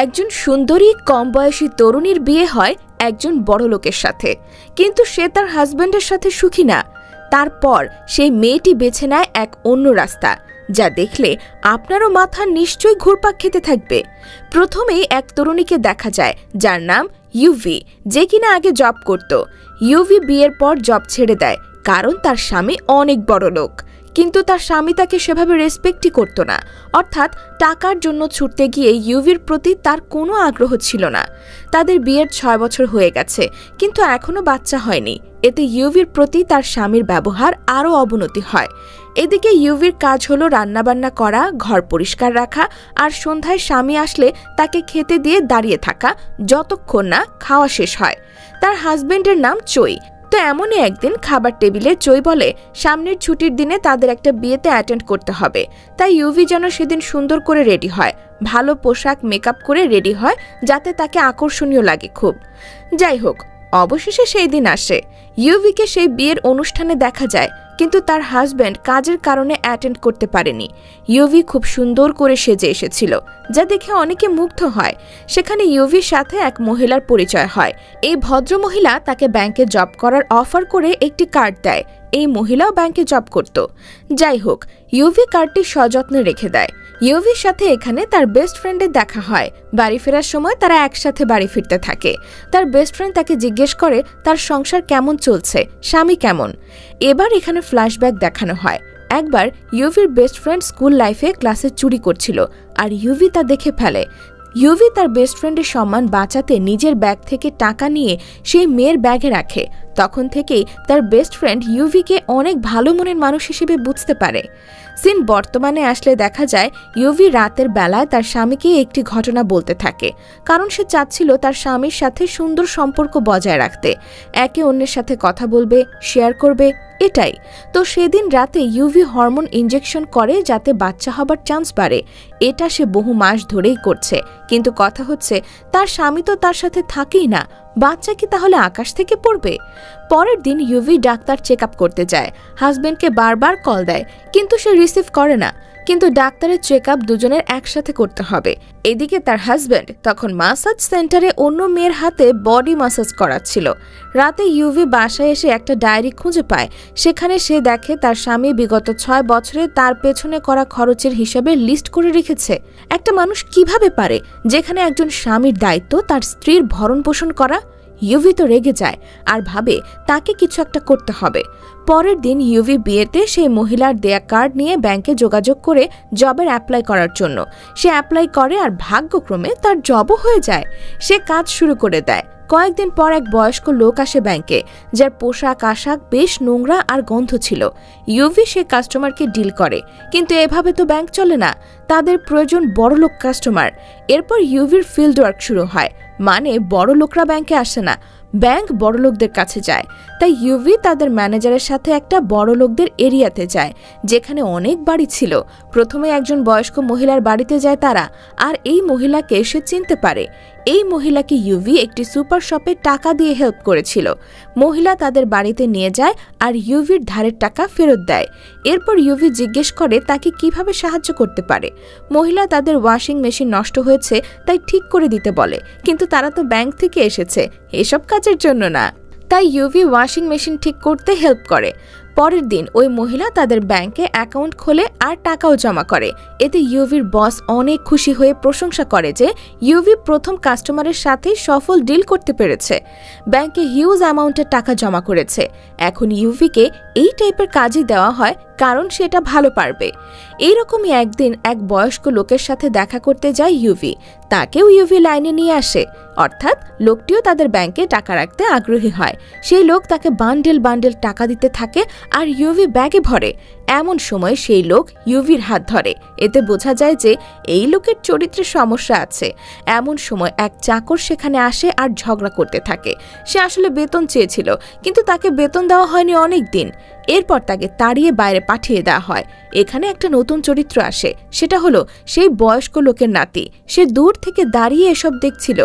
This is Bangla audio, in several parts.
একজন সুন্দরী কম বয়সী তরুণীর বিয়ে হয় একজন বড়লোকের সাথে, কিন্তু সে তার হাজবেন্ডের সাথে সুখী না। তারপর সেই মেয়েটি বেছে নেয় এক অন্য রাস্তা, যা দেখলে আপনারও মাথা নিশ্চয়ই ঘুরপাক খেতে থাকবে। প্রথমেই এক তরুণীকে দেখা যায় যার নাম ইউভি, যে কিনা আগে জব করত। ইউভি বিয়ের পর জব ছেড়ে দেয় কারণ তার স্বামী অনেক বড় লোক, কিন্তু তার স্বামী তাকে সেভাবে রেসপেক্টই করত না। অর্থাৎ টাকার জন্য ছুটতে গিয়ে ইউভির প্রতি তার কোনো আগ্রহ ছিল না। তাদের বিয়ের 6 বছর হয়ে গেছে, কিন্তু এখনও বাচ্চা হয়নি। এতে ইউভির প্রতি তার স্বামীর ব্যবহার আরও অবনতি হয়। এদিকে ইউভির কাজ হলো রান্নাবান্না করা, ঘর পরিষ্কার রাখা, আর সন্ধ্যায় স্বামী আসলে তাকে খেতে দিয়ে দাঁড়িয়ে থাকা যতক্ষণ না খাওয়া শেষ হয়। তার হাজবেন্ডের নাম চই। তো এমনই একদিন খাবার টেবিলে চই বলে সামনের ছুটির দিনে তাদের একটা বিয়েতে অ্যাটেন্ড করতে হবে, তাই ইউভি যেন সেদিন সুন্দর করে রেডি হয়, ভালো পোশাক মেকআপ করে রেডি হয় যাতে তাকে আকর্ষণীয় লাগে খুব। যাই হোক, অবশেষে সেই দিন আসে। ইউভিকে সেই বিয়ের অনুষ্ঠানে দেখা যায়, কিন্তু তার হাজব্যান্ড কাজের কারণে অ্যাটেন্ড করতে পারেনি। ইউভি খুব সুন্দর করে সেজে এসেছিল, যা দেখে অনেকে মুগ্ধ হয়। সেখানে ইউভির সাথে এক মহিলার পরিচয় হয়। এই ভদ্রমহিলা তাকে ব্যাংকে জব করার অফার করে একটি কার্ড দেয়। এই মহিলাও ব্যাংকে জব করত। যাই হোক, ইউভি কার্ডটি সযত্নে রেখে দেয়। ইউভির সাথে এখানে তার বেস্ট ফ্রেন্ডের দেখা হয়। বাড়ি ফেরার সময় তারা একসাথে বাড়ি ফিরতে থাকে। তার বেস্ট ফ্রেন্ড তাকে জিজ্ঞেস করে তার সংসার কেমন চলছে, স্বামী কেমন। এবার এখানে ফ্ল্যাশব্যাক দেখানো হয়। একবার ইউভির বেস্ট ফ্রেন্ড স্কুল লাইফে ক্লাসে চুরি করছিল, আর ইউভি তা দেখে ফেলে। ইউভি তার বেস্ট ফ্রেন্ডের সম্মান বাঁচাতে নিজের ব্যাগ থেকে টাকা নিয়ে সেই মেয়ের ব্যাগে রাখে। তখন থেকেই তার বেস্ট ফ্রেন্ড ইউভিকে অনেক ভালো মনের মানুষ হিসেবে বুঝতে পারে। সিন বর্তমানে আসলে দেখা যায় ইউভি রাতের বেলায় তার স্বামীকে একটি ঘটনা বলতে থাকে, কারণ সে চাচ্ছিল তার স্বামীর সাথে সুন্দর সম্পর্ক বজায় রাখতে, একে অন্যের সাথে কথা বলবে, শেয়ার করবে, এটাই। তো সেদিন রাতে ইউভি হরমোন ইনজেকশন করে যাতে বাচ্চা হবার চান্স বাড়ে। এটা সে বহু মাস ধরেই করছে, কিন্তু কথা হচ্ছে তার স্বামী তো তার সাথে থাকেই না, বাচ্চা কি তাহলে আকাশ থেকে পড়বে? পরের দিন ইউভি ডাক্তার চেক আপ করতে যায়। হাজবেন্ডকে বারবার কল দেয়, কিন্তু সে রিসিভ করে না। কিন্তু ডাক্তারের চেক আপ দুজনের একসাথে করতে হবে। এদিকে তার হাজবেন্ড তখন মাসাজ সেন্টারে অন্য মেয়ের হাতে বডি মাসাজ করাচ্ছিল। রাতে ইউভি বাসায় এসে একটা ডায়েরি খুঁজে পায়। সেখানে সে দেখে তার স্বামী বিগত 6 বছরে তার পেছনে করা খরচের হিসাবে লিস্ট করে রেখেছে। একটা মানুষ কিভাবে পারে যেখানে একজন স্বামীর দায়িত্ব তার স্ত্রীর ভরণ পোষণ করা? ইউভি তো রেগে যায় আর ভাবে তাকে কিছু একটা করতে হবে। পরের দিন ইউভি বিয়েতে সেই মহিলার দেয়া কার্ড নিয়ে ব্যাংকে যোগাযোগ করে জবের অ্যাপ্লাই করার জন্য। সে অ্যাপ্লাই করে আর ভাগ্যক্রমে তার জবও হয়ে যায়। সে কাজ শুরু করে দেয়। কয়েকদিন পর এক বয়স্ক লোক আসে ব্যাংকে, যার পোশাক আশাক বেশ নোংরা আর গন্ধ ছিল। ইউভি সে কাস্টমারকে ডিল করে, কিন্তু এভাবে তো ব্যাংক চলে না, তাদের প্রয়োজন বড়লোক কাস্টমার। এরপর ইউভির ফিল্ড ওয়ার্ক শুরু হয়, মানে বড় লোকরা ব্যাংকে আসে না, ব্যাংক বড় লোকদের কাছে যায়। তাই ইউভি তাদের ম্যানেজারের সাথে একটা বড় লোকদের এরিয়াতে যায়, যেখানে অনেক বাড়ি ছিল। প্রথমে একজন বয়স্ক মহিলার বাড়িতে যায় তারা, আর এই মহিলাকে সে চিনতে পারে। এই মহিলাকে ইউভি একটি সুপার শপে টাকা দিয়ে হেল্প করেছিল। মহিলা তাদের বাড়িতে নিয়ে যায় আর ইউভির ধারের টাকা ফেরত দেয়। এরপর ইউভি জিজ্ঞেস করে তাকে কিভাবে সাহায্য করতে পারে। মহিলা তাদের ওয়াশিং মেশিন নষ্ট হয়েছে তাই ঠিক করে দিতে বলে, কিন্তু তারা তো ব্যাংক থেকে এসেছে, এসব কাজের জন্য না। তাই ইউভি ওয়াশিং মেশিন ঠিক করতে হেল্প করে। পরের দিন ওই মহিলা তাদের ব্যাংকে অ্যাকাউন্ট খোলে আর টাকাও জমা করে। এতে ইউভির বস অনেক খুশি হয়ে প্রশংসা করে যে ইউভি প্রথম কাস্টমারের সাথে সফল ডিল করতে পেরেছে, ব্যাংকে হিউজ অ্যামাউন্টের টাকা জমা করেছে। এখন ইউভিকে এই টাইপের কাজই দেওয়া হয় কারণ সেটা ভালো পারবে। এইরকমই একদিন এক বয়স্ক লোকের সাথে দেখা করতে যায় ইউভি। তাকেও ইউভি লাইনে নিয়ে আসে, অর্থাৎ লোকটিও তাদের ব্যাংকে টাকা রাখতে আগ্রহী হয়। সেই লোক তাকে বান্ডেল বান্ডেল টাকা দিতে থাকে আর ইউভি ব্যাগে ভরে। এমন সময় সেই লোক ইউভির হাত ধরে। এতে বোঝা যায় যে এই লোকের চরিত্রের সমস্যা আছে। এমন সময় এক চাকর সেখানে আসে আর ঝগড়া করতে থাকে। সে আসলে বেতন চেয়েছিল, কিন্তু তাকে বেতন দেওয়া হয়নি অনেক দিন। এরপর তাকে তাড়িয়ে বাইরে পাঠিয়ে দেওয়া হয়। এখানে একটা নতুন চরিত্র আসে, সেটা হলো সেই বয়স্ক লোকের নাতি। সে দূর থেকে দাঁড়িয়ে এসব দেখছিল।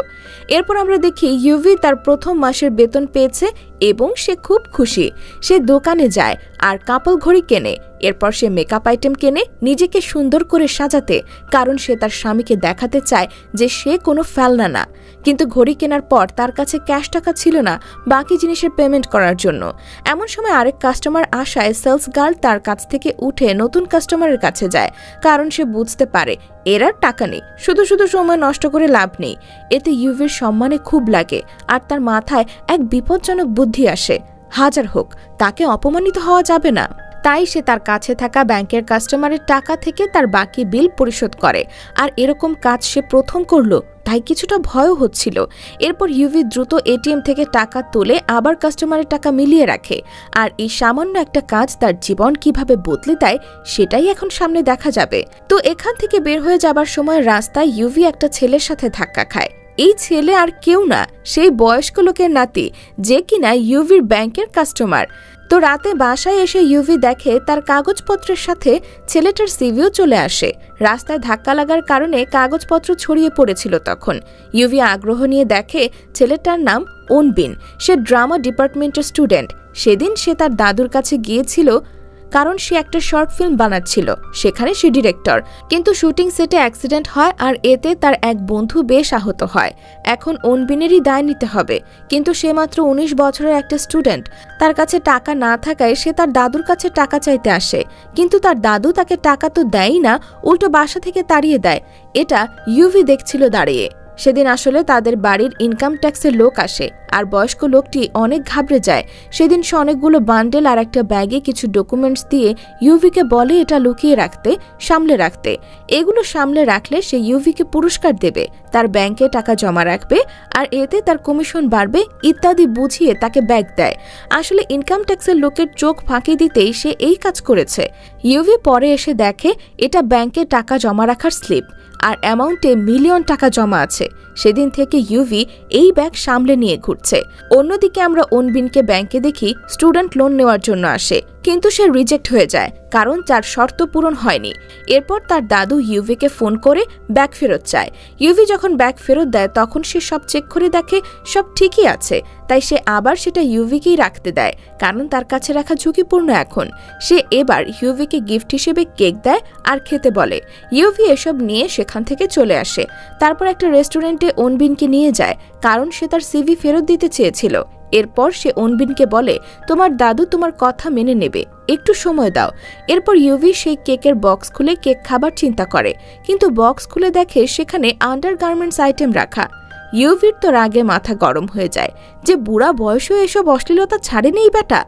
এরপর আমরা দেখি ইউভি তার প্রথম মাসের বেতন পেয়েছে এবং সে খুব খুশি। সে দোকানে যায় আর কাপল ঘড়ি কেনে। এরপর সে মেকআপ আইটেম কেনে নিজেকে সুন্দর করে সাজাতে, কারণ সে তার স্বামীকে দেখাতে চায় যে সে কোনো ফেলনা না। কিন্তু ঘড়ি কেনার পর তার কাছে ক্যাশ টাকা ছিল না বাকি জিনিসের পেমেন্ট করার জন্য। এমন সময় আরেক কাস্টমার আসায় সেলস গার্ল তার কাছ থেকে উঠে নতুন কাস্টমারের কাছে যায়, কারণ সে বুঝতে পারে এর আর টাকা নেই, শুধু শুধু সময় নষ্ট করে লাভ নেই। এতে ইউভির সম্মানে খুব লাগে আর তার মাথায় এক বিপজ্জনক বুদ্ধি আসে, হাজার হোক তাকে অপমানিত হওয়া যাবে না। তাই সে তার কাছে থাকা ব্যাংকের কাস্টমারের টাকা থেকে তার বাকি বিল পরিশোধ করে। আর এরকম কাজ সে প্রথম করলো, তাই কিছুটা ভয়ও হচ্ছিল। এরপর ইউভি দ্রুত এটিএম থেকে টাকা তুলে আবার কাস্টমারের টাকা মিলিয়ে রাখে। আর এই সামান্য একটা কাজ তার জীবন কিভাবে বদলে দেয় সেটাই এখন সামনে দেখা যাবে। তো এখান থেকে বের হয়ে যাবার সময় রাস্তায় ইউভি একটা ছেলের সাথে ধাক্কা খায়। এই ছেলে আর কেউ না, সেই বয়স্ক লোকের নাতি, যে কিনা ইউভির ব্যাংকের কাস্টমার। তো রাতে বাসায় এসে ইউভি দেখে তার কাগজপত্রের সাথে ছেলেটার সিভিও চলে আসে। রাস্তায় ধাক্কা লাগার কারণে কাগজপত্র ছড়িয়ে পড়েছিল। তখন ইউভি আগ্রহ নিয়ে দেখে ছেলেটার নাম ওনবিন। সে ড্রামা ডিপার্টমেন্টের স্টুডেন্ট। সেদিন সে তার দাদুর কাছে গিয়েছিল কারণ সে একটা শর্ট ফিল্ম বানাচ্ছিল, সেখানে সে ডিরেক্টর। কিন্তু শুটিং সেটে অ্যাক্সিডেন্ট হয় আর এতে তার এক বন্ধু বেশ আহত হয়। এখন ওনবিনেরই দায় নিতে হবে, কিন্তু সে মাত্র 19 বছরের একটা স্টুডেন্ট। তার কাছে টাকা না থাকায় সে তার দাদুর কাছে টাকা চাইতে আসে, কিন্তু তার দাদু তাকে টাকা তো দেয়ই না, উল্টো বাসা থেকে তাড়িয়ে দেয়। এটা ইউভি দেখছিল দাঁড়িয়ে। সেদিন আসলে তাদের বাড়ির ইনকাম ট্যাক্সের লোক আসে আর বয়স্ক লোকটি অনেক ঘাবড়ে যায়। সেদিন সে অনেকগুলো বান্ডেল আর একটা ব্যাগে কিছু ডকুমেন্টস দিয়ে ইউভিকে বলে এটা লুকিয়ে রাখতে, সামলে রাখতে। এগুলো সামলে রাখলে সে ইউভিকে পুরস্কার দেবে, তার ব্যাংকে টাকা জমা রাখবে আর এতে তার কমিশন বাড়বে ইত্যাদি বুঝিয়ে তাকে ব্যাগ দেয়। আসলে ইনকাম ট্যাক্সের লোকের চোখ ফাঁকি দিতেই সে এই কাজ করেছে। ইউভি পরে এসে দেখে এটা ব্যাংকে টাকা জমা রাখার স্লিপ আর অ্যামাউন্টে মিলিয়ন টাকা জমা আছে। সেদিন থেকে ইউভি এই ব্যাগ সামলে নিয়ে ঘুরছে। অন্যদিকে আমরা ওনবিনকে ব্যাংকে দেখি স্টুডেন্ট লোন নেওয়ার জন্য আসে, কিন্তু সে রিজেক্ট হয়ে যায় কারণ তার শর্ত পূরণ হয়নি। এরপর তার দাদু ইউভিকে ফোন করে ব্যাগ ফেরত চায়। ইউভি যখন ব্যাগ ফেরত দেয় তখন সে সব চেক করে দেখে সব ঠিকই আছে, তাই সে আবার সেটা ইউভিকেই রাখতে দেয়, কারণ তার কাছে রাখা ঝুঁকিপূর্ণ। এখন সে এবার ইউভিকে গিফট হিসেবে কেক দেয় আর খেতে বলে। ইউভি এসব নিয়ে সেখান থেকে চলে আসে। তারপর একটা রেস্টুরেন্টে ওনবিনকে নিয়ে যায়, কারণ সে তার সিভি ফেরত দিতে চেয়েছিল। এরপর সে ওনবিনকে বলে তোমার দাদু তোমার কথা মেনে নেবে, একটু সময় দাও। এরপর ইউভি সেই কেকের বক্স খুলে কেক খাবার চিন্তা করে, কিন্তু বক্স খুলে দেখে সেখানে আন্ডারগার্মেন্টস আইটেম রাখা। ইউভির তো রাগে মাথা গরম হয়ে যায় যে বুড়া বয়সেও এসব অশ্লীলতা ছাড়েনি বেটা।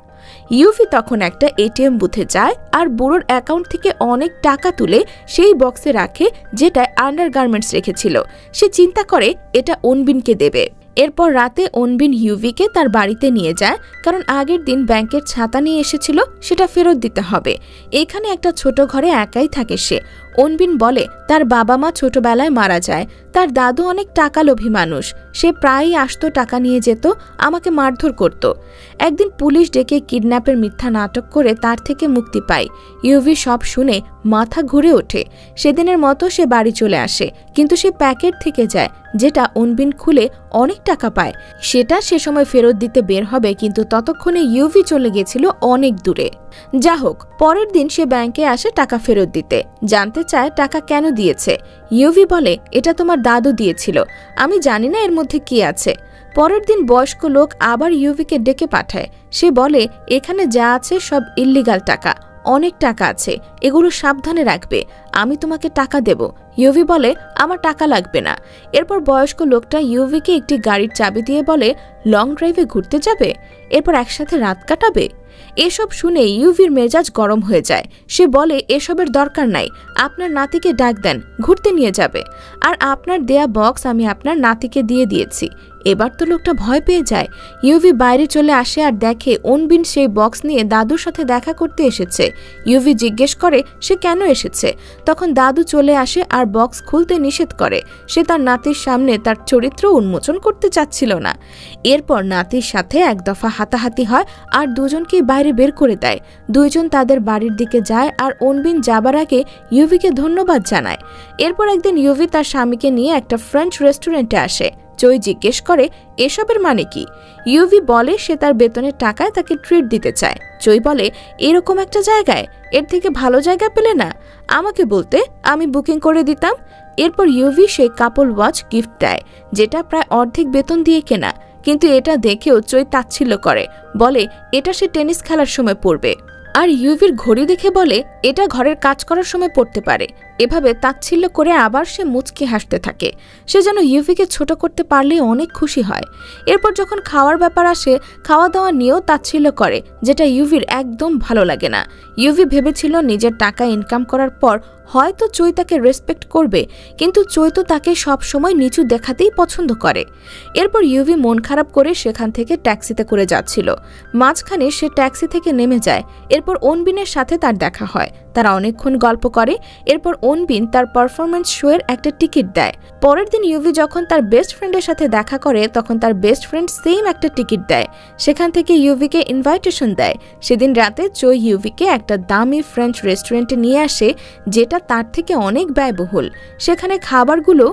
ইউভি তখন একটা এটিএম বুথে যায় আর বুড়োর অ্যাকাউন্ট থেকে অনেক টাকা তুলে সেই বক্সে রাখে যেটায় আন্ডারগার্মেন্টস রেখেছিল। সে চিন্তা করে এটা ওনবিনকে দেবে। এরপর রাতে ওনবিন ইউভিকে তার বাড়িতে নিয়ে যায়, কারণ আগের দিন ব্যাংকের ছাতা নিয়ে এসেছিল, সেটা ফেরত দিতে হবে। এখানে একটা ছোট ঘরে একাই থাকে সে। ওনবিন বলে তার বাবা মা ছোটবেলায় মারা যায়, তার দাদু অনেক টাকা লোভী মানুষ, সে প্রায়ই আসতো, টাকা নিয়ে যেত, আমাকে মারধর করত। একদিন পুলিশ ডেকে কিডন্যাপের মিথ্যা নাটক করে তার থেকে মুক্তি পায়। ইউভি সব শুনে মাথা ঘুরে ওঠে। সেদিনের মতো সে বাড়ি চলে আসে, কিন্তু সে প্যাকেট থেকে যায় যেটা ওনবিন খুলে অনেক টাকা পায়। সেটা সে সময় ফেরত দিতে বের হবে, কিন্তু ততক্ষণে ইউভি চলে গেছিল অনেক দূরে। যা হোক, পরের দিন সে ব্যাংকে আসে টাকা ফেরত দিতে, জানতে চায় টাকা কেন দিয়েছে। ইউভি বলে এটা তোমার দাদু দিয়েছিল, আমি জানি না এর মধ্যে কি আছে। পরের দিন বয়স্ক লোক আবার ইউভিকে ডেকে পাঠায়। সে বলে এখানে যা আছে সব ইল্লিগাল টাকা, অনেক টাকা আছে, এগুলো সাবধানে রাখবে, আমি তোমাকে টাকা দেব। ইউভি বলে আমার টাকা লাগবে না। এরপর বয়স্ক লোকটা ইউভিকে একটি গাড়ির চাবি দিয়ে বলে লং ড্রাইভে ঘুরতে যাবে, এরপর একসাথে রাত কাটাবে। এসব শুনে ইউভির মেজাজ গরম হয়ে যায়। সে বলে এসবের দরকার নাই, আপনার নাতিকে ডাক দেন, ঘুরতে নিয়ে যাবে, আর আপনার দেয়া বক্স আমি আপনার নাতিকে দিয়ে দিয়েছি। এবার তো লোকটা ভয় পেয়ে যায়। ইউভি বাইরে চলে আসে আর দেখে ওনবিন সেই বক্স নিয়ে দাদুর সাথে দেখা করতে এসেছে। ইউভি জিজ্ঞেস করে সে কেন এসেছে। তখন দাদু চলে আসে আর আর বক্স খুলতে নিষেধ করে। সে তার নাতির সামনে তার চরিত্র উন্মোচন করতে চাচ্ছিল না। এরপর নাতির সাথে এক দফা হাতাহাতি হয় আর দুজনকেই বাইরে বের করে দেয়। দুইজন তাদের বাড়ির দিকে যায় আর অনবিন যাবার আগে ইউভিকে ধন্যবাদ জানায়। এরপর একদিন ইউভি তার স্বামীকে নিয়ে একটা ফ্রেঞ্চ রেস্টুরেন্টে আসে। চই জিজ্ঞেস করে এসবের মানে কি। ইউভি বলে সে তার বেতনের টাকায় তাকে ট্রিট দিতে চায়। চই বলে এরকম একটা জায়গায়, এর থেকে ভালো জায়গা পেলে না আমাকে বলতে, আমি বুকিং করে দিতাম। এরপর ইউভি সেই কাপল ওয়াচ গিফট দেয়, যেটা প্রায় অর্ধেক বেতন দিয়ে কেনা। কিন্তু এটা দেখেও চই তাচ্ছিল্য করে, বলে এটা সে টেনিস খেলার সময় পরবে। আর ইউভির ঘড়ি দেখে বলে এটা ঘরের কাজ করার সময় পড়তে পারে। এভাবে তাচ্ছিল্য করে আবার সে মুচকি হাসতে থাকে। সে যেন ইউভিকে ছোট করতে পারলে অনেক খুশি হয়। এরপর যখন খাওয়ার ব্যাপার আসে, খাওয়া দাওয়া নিয়েও তাচ্ছিল্য করে, যেটা ইউভির একদম ভালো লাগে না। ইউভি ভেবেছিল নিজের টাকা ইনকাম করার পর হয়তো চই তাকে রেসপেক্ট করবে, কিন্তু চই তো তাকে সব সময় নিচু দেখাতেই পছন্দ করে। এরপর ইউভি মন খারাপ করে সেখান থেকে ট্যাক্সিতে করে যাচ্ছিল। মাঝখানে সে ট্যাক্সি থেকে নেমে যায়। এরপর অনবিনের সাথে তার দেখা হয়। তারা অনেকক্ষণ গল্প করে। এরপর অনবিন তার পারফরমেন্স শো এর একটা টিকিট দেয়। পরের দিন ইউভি যখন তার বেস্ট ফ্রেন্ডের সাথে দেখা করে, তখন তার বেস্ট ফ্রেন্ড সেম একটা টিকিট দেয়। সেখান থেকে ইউভিকে ইনভাইটেশন দেয়। সেদিন রাতে চই ইউভিকে একটা দামি ফ্রেঞ্চ রেস্টুরেন্টে নিয়ে আসে, যেটা তার থেকে অনেক ব্যয়বহুল। সেখানে খাবারগুলো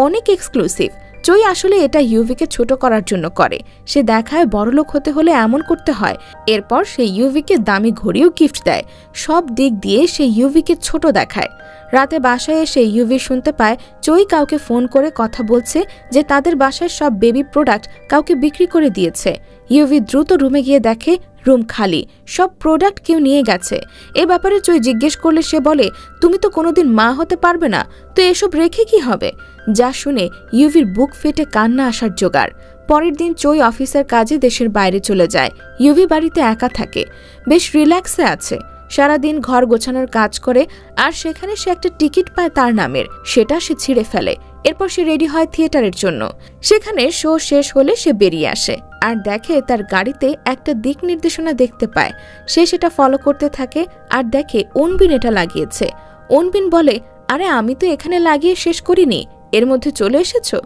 অনেক এক্সক্লুসিভ। চই আসলে এটা ইউভিকে ছোট করার জন্য করে। সে দেখায় বড়লোক হতে হলে এমন করতে হয়। এরপর সে ইউভিকে দামি ঘড়িও গিফট দেয়। সব দিক দিয়ে সে ইউভিকে ছোট দেখায়। রাতে বাসায় এসে ইউভি শুনতে পায় চই কাউকে ফোন করে কথা বলছে যে তাদের বাসায় সব বেবি প্রোডাক্ট কাউকে বিক্রি করে দিয়েছে। ইউভি দ্রুত রুমে গিয়ে দেখে রুম খালি, সব প্রোডাক্ট কেউ নিয়ে গেছে। এ ব্যাপারে চই জিজ্ঞেস করলে সে বলে তুমি তো কোনোদিন মা হতে পারবে না, তো এসব রেখে কি হবে। যা শুনে ইউভির বুক ফেটে কান্না আসার জোগাড়। পরের দিন চই অফিসের কাজে দেশের বাইরে চলে যায়। ইউভি বাড়িতে একা থাকে, বেশ রিল্যাক্সে আছে। সারাদিন ঘর গোছানোর কাজ করে আর সেখানে সে একটা টিকিট পায় তার নামের, সেটা সে ছিঁড়ে ফেলে। এরপর সে রেডি হয় থিয়েটারের জন্য। সেখানে শো শেষ হলে সে বেরিয়ে আসে আর দেখে তার গাড়িতে একটা দিক নির্দেশনা দেখতে পায়। সে সেটা ফলো করতে থাকে আর দেখে অনবিন এটা লাগিয়েছে। অনবিন বলে আরে আমি তো এখানে লাগিয়ে শেষ করিনি, এর মধ্যে চলে এসেছো।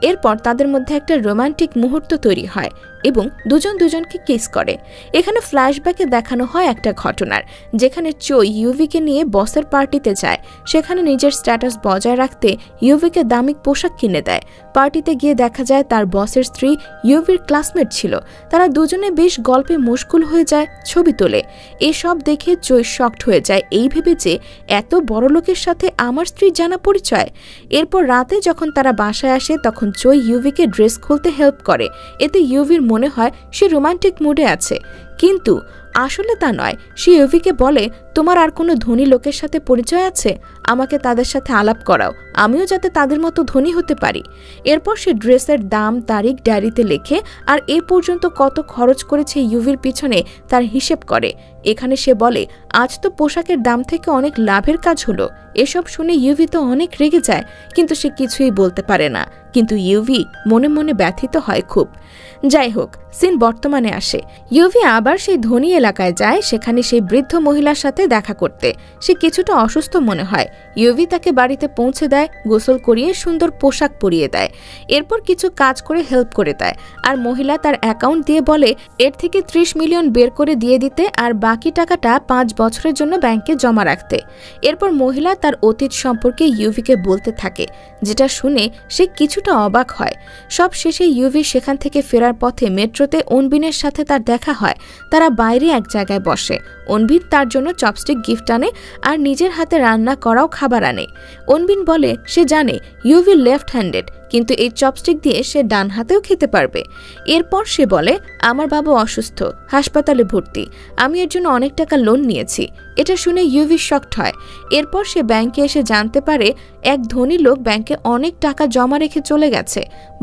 এরপর তাদের মধ্যে একটা রোমান্টিক মুহূর্ত তৈরি হয় এবং দুজন দুজনকে কিস করে। এখানে ফ্ল্যাশব্যাকে দেখানো হয় একটা ঘটনার, যেখানে চই ইউভিকে নিয়ে বসের পার্টিতে যায়। সেখানে নিজের স্ট্যাটাস বজায় রাখতে ইউভিকে দামি পোশাক কিনে দেয়। পার্টিতে গিয়ে দেখা যায় তার বসের স্ত্রী ইউভির ক্লাসমেট ছিল। তারা দুজনে বেশ গল্পে মশগুল হয়ে যায়, ছবি তোলে। এসব দেখে চই শকড হয়ে যায়, এই ভেবে যে এত বড় লোকের সাথে আমার স্ত্রীর জানা পরিচয়। এরপর রাতে যখন তারা বাসায় আসে, তখন চই ইউভিকে ড্রেস খুলতে হেল্প করে। এতে ইউভির মনে হয় সে রোমান্টিক মুডে আছে, কিন্তু আসলে তা নয়। সে ইউভিকে বলে তোমার আর কোনো ধনী লোকের সাথে পরিচয় আছে, আমাকে তাদের সাথে আলাপ করাও, আমিও যাতে তাদের মতো ধনী হতে পারি। এরপর সে ড্রেসের দাম তারিখ ডায়েরিতে লেখে আর এ পর্যন্ত কত খরচ করেছে ইউভির পিছনে তার হিসেব করে। এখানে সে বলে আজ তো পোশাকের দাম থেকে অনেক লাভের কাজ হলো। এসব শুনে ইউভি তো অনেক রেগে যায়, কিন্তু সে কিছুই বলতে পারে না। কিন্তু ইউভি মনে মনে ব্যথিত হয় খুব। যাই হোক, সিন বর্তমানে আসে। ইউভি আবার সেই ধনী এলাকায় যায়, সেখানে সেই বৃদ্ধ মহিলার সাথে দেখা করতে। সে কিছুটা অসুস্থ মনে হয়। ইউভি তাকে বাড়িতে পৌঁছে দেয়, গোসল করিয়ে সুন্দর পোশাক পরিয়ে দেয়। এরপর কিছু কাজ করে হেল্প করে দেয়। আর মহিলা তার অ্যাকাউন্ট দিয়ে বলে এর থেকে 30 মিলিয়ন বের করে দিয়ে দিতে আর বাকি টাকাটা 5 বছরের জন্য ব্যাংকে জমা রাখতে। এরপর মহিলা তার অতীত সম্পর্কে ইউভিকে বলতে থাকে, যেটা শুনে সে কিছুটা অবাক হয়। সব শেষে ইউভি সেখান থেকে ফেরার পথে মেট্রোতে অনবিনের সাথে তার দেখা হয়। তারা বাইরে এক জায়গায় বসে। অনবিন তার জন্য চপস্টিক গিফট আনে আর নিজের হাতে রান্না করাও খাবার আনে। অনবিন বলে সে জানে ইউভি লেফট হ্যান্ডেড, কিন্তু এই চপস্টিক দিয়ে সে ডান হাতেও খেতে পারবে। এরপর সে বলে আমার বাবা অসুস্থ, হাসপাতালে ভর্তি, আমি এর জন্য অনেক টাকা লোন নিয়েছি। এটা শুনে ইউভি শকড হয়। এরপর সে ব্যাংকে এসে জানতে পারে এক ধনী লোক ব্যাংকে অনেক টাকা জমা রেখে চলে গেছে।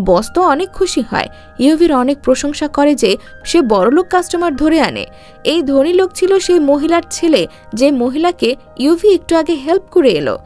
বস তো অনেক খুশি হয়, ইউভির অনেক প্রশংসা করে যে সে বড়লোক কাস্টমার ধরে আনে। এই ধনী লোক ছিল সেই মহিলার ছেলে, যে মহিলাকে ইউভি একটু আগে হেল্প করে এলো।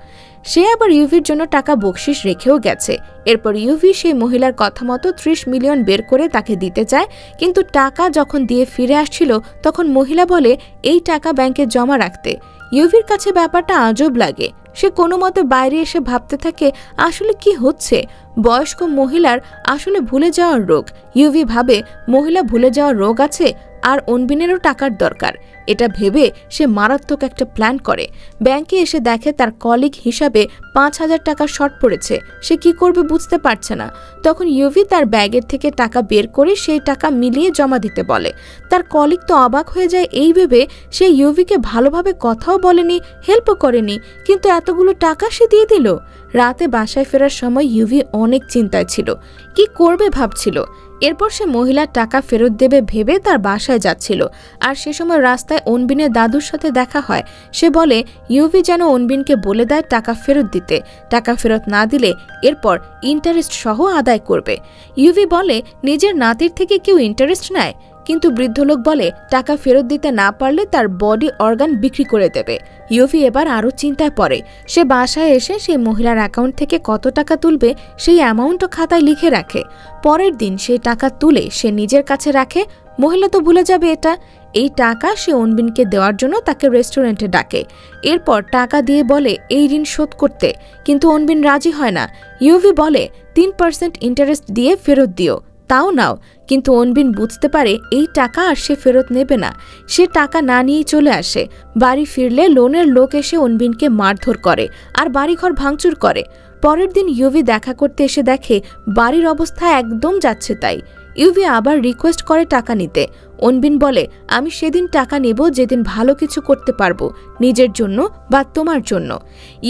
সে আবার ইউভির জন্য টাকা বকশিস রেখেও গেছে। এরপর ইউভি সেই মহিলার কথা মতো 30 মিলিয়ন বের করে তাকে দিতে চায়, কিন্তু টাকা যখন দিয়ে ফিরে আসছিল তখন মহিলা বলে এই টাকা ব্যাংকে জমা রাখতে। ইউভির কাছে ব্যাপারটা আজব লাগে। সে কোনো মতে বাইরে এসে ভাবতে থাকে আসলে কি হচ্ছে। বয়স্ক মহিলার আসলে ভুলে যাওয়ার রোগ। ইউভি ভাবে মহিলা ভুলে যাওয়ার রোগ আছে আর অনবিনেরও টাকার দরকার। এটা ভেবে সে মারাত্মক একটা প্ল্যান করে। ব্যাংকে এসে দেখে তার কলিগ হিসাবে 5,000 টাকা শর্ট পড়েছে। সে কি করবে বুঝতে পারছে না। তখন ইউভি তার ব্যাগের থেকে টাকা বের করে সেই টাকা মিলিয়ে জমা দিতে বলে। তার কলিগ তো অবাক হয়ে যায় এই ভেবে সে ইউভিকে ভালোভাবে কথাও বলেনি, হেল্পও করেনি, কিন্তু এতগুলো টাকা সে দিয়ে দিল। রাতে বাসায় ফেরার সময় ইউভি অনেক চিন্তায় ছিল, কি করবে ভাবছিল। এরপর সে মহিলার টাকা ফেরত দেবে ভেবে তার বাসায় যাচ্ছিল। আর সে সময় রাস্তায় অনবিনের দাদুর সাথে দেখা হয়। সে বলে ইউভি যেন অনবিনকে বলে দেয় টাকা ফেরত দিতে। টাকা ফেরত না দিলে এরপর ইন্টারেস্ট সহ আদায় করবে। ইউভি বলে নিজের নাতির থেকে কেউ ইন্টারেস্ট নেয়? কিন্তু বৃদ্ধ লোক বলে টাকা ফেরত দিতে না পারলে তার বডি অর্গান বিক্রি করে দেবে। ইউভি এবার আরও চিন্তায় পড়ে। সে বাসায় এসে সেই মহিলার অ্যাকাউন্ট থেকে কত টাকা তুলবে সেই অ্যামাউন্টও খাতায় লিখে রাখে। পরের দিন সেই টাকা তুলে সে নিজের কাছে রাখে। মহিলা তো ভুলে যাবে এটা। এই টাকা সে অনবিনকে দেওয়ার জন্য তাকে রেস্টুরেন্টে ডাকে। এরপর টাকা দিয়ে বলে এই ঋণ শোধ করতে, কিন্তু অনবিন রাজি হয় না। ইউভি বলে 3% ইন্টারেস্ট দিয়ে ফেরত দিও, তাও নাও। কিন্তু অনবিন বুঝতে পারে এই টাকা আর সে ফেরত নেবে না। সে টাকা না নিয়ে চলে আসে। বাড়ি ফিরলে লোনের লোক এসে অনবিনকে মারধর করে আর বাড়িঘর ভাঙচুর করে। পরের দিন ইউভি দেখা করতে এসে দেখে বাড়ির অবস্থা একদম যাচ্ছে তাই। ইউভি আবার রিকোয়েস্ট করে টাকা নিতে। অনবিন বলে আমি সেদিন টাকা নেব যেদিন ভালো কিছু করতে পারবো, নিজের জন্য বা তোমার জন্য।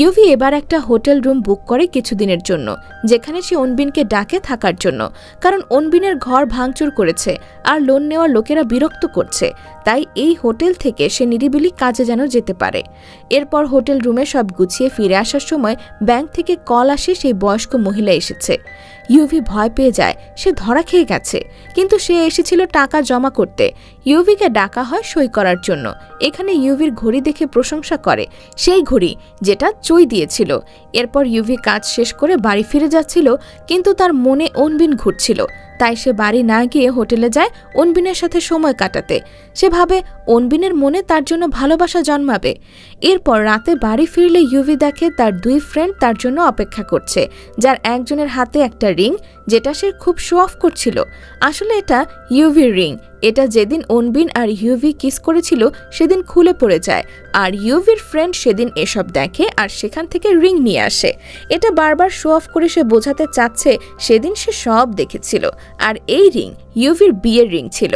ইউভি এবার একটা হোটেল রুম বুক করে কিছুদিনের জন্য, যেখানে সে অনবিনকে ডাকে থাকার জন্য। কারণ অনবিনের ঘর ভাঙচুর করেছে আর লোন নেওয়ার লোকেরা বিরক্ত করছে। তাই এই হোটেল থেকে সে নিরিবিলি কাজে যেন যেতে পারে। এরপর হোটেল রুমে সব গুছিয়ে ফিরে আসার সময় ব্যাংক থেকে কল আসে সেই বয়স্ক মহিলা এসেছে। ইউভি ভয় পেয়ে যায়, সে ধরা খেয়ে গেছে। কিন্তু সে এসেছিল টাকা জমা করতে। ইউভিকে ডাকা হয় সই করার জন্য। এখানে ইউভির ঘড়ি দেখে প্রশংসা করে, সেই ঘড়ি যেটা চই দিয়েছিল। এরপর ইউভি কাজ শেষ করে বাড়ি ফিরে যাচ্ছিল, কিন্তু তার মনে অনবিন ঘুরছিল। তাই সে বাড়ি না গিয়ে হোটেলে যায় অনবিনের সাথে সময় কাটাতে। সে ভাবে অনবিনের মনে তার জন্য ভালোবাসা জন্মাবে। এরপর রাতে বাড়ি ফিরলে ইউভি দেখে তার 2 ফ্রেন্ড তার জন্য অপেক্ষা করছে, যার একজনের হাতে একটা রিং যেটা সে খুব শো অফ করছিল। আসলে এটা ইউভির রিং। এটা যেদিন অনবিন আর ইউভি কিস করেছিল সেদিন খুলে পড়ে যায়। আর ইউভির ফ্রেন্ড সেদিন এসব দেখে আর সেখান থেকে রিং নিয়ে আসে। এটা বারবার শো অফ করে সে বোঝাতে চাচ্ছে সেদিন সে সব দেখেছিল। আর এই রিং ইউভির বিয়ের রিং ছিল।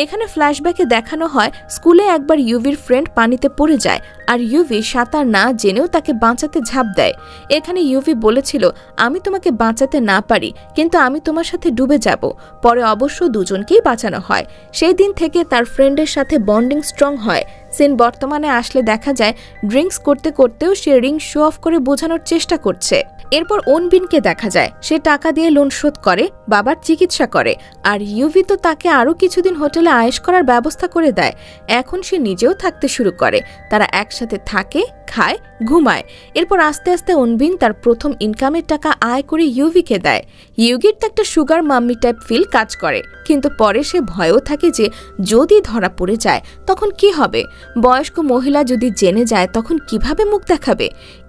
এখানে ফ্ল্যাশব্যাকে দেখানো হয় স্কুলে একবার ইউভির ফ্রেন্ড পানিতে পড়ে যায় আর ইউভি সাঁতার না জেনেও তাকে বাঁচাতে ঝাঁপ দেয়। এখানে ইউভি বলেছিল আমি তোমাকে বাঁচাতে না পারি, কিন্তু আমি তোমার সাথে ডুবে যাব। পরে অবশ্য দুজনকেই বাঁচানো হয়। সেই দিন থেকে তার ফ্রেন্ডের সাথে বন্ডিং স্ট্রং হয়। সিন বর্তমানে আসলে দেখা যায় ড্রিঙ্কস করতে করতেও সে রিং শো অফ করে বোঝানোর চেষ্টা করছে। এরপর অনবিনকে দেখা যায় সে টাকা দিয়ে লোন শোধ করে, বাবার চিকিৎসা করে। আর ইউভি তো তাকে আরও কিছুদিন হোটেলে আয়েশ করার ব্যবস্থা করে দেয়। এখন সে নিজেও থাকতে শুরু করে। তারা একসাথে থাকে, খায়, ঘুমায়। এরপর আস্তে আস্তে অনবিন তার প্রথম ইনকামের টাকা আয় করে ইউভিকে দেয়। ইউগির তো একটা সুগার মাম্মি টাইপ ফিল কাজ করে, কিন্তু পরে সে ভয়ও থাকে যে যদি ধরা পড়ে যায় তখন কি হবে। বয়স্ক মহিলা যদি জেনে যায় তখন কিভাবে মুখ দেখাবে।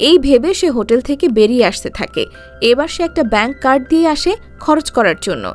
এই ভেবে সে হোটেল থেকে বেরিয়ে আসতে থাকে। এবার সে একটা ব্যাংক কার্ড দিয়ে আসে খরচ করার জন্য।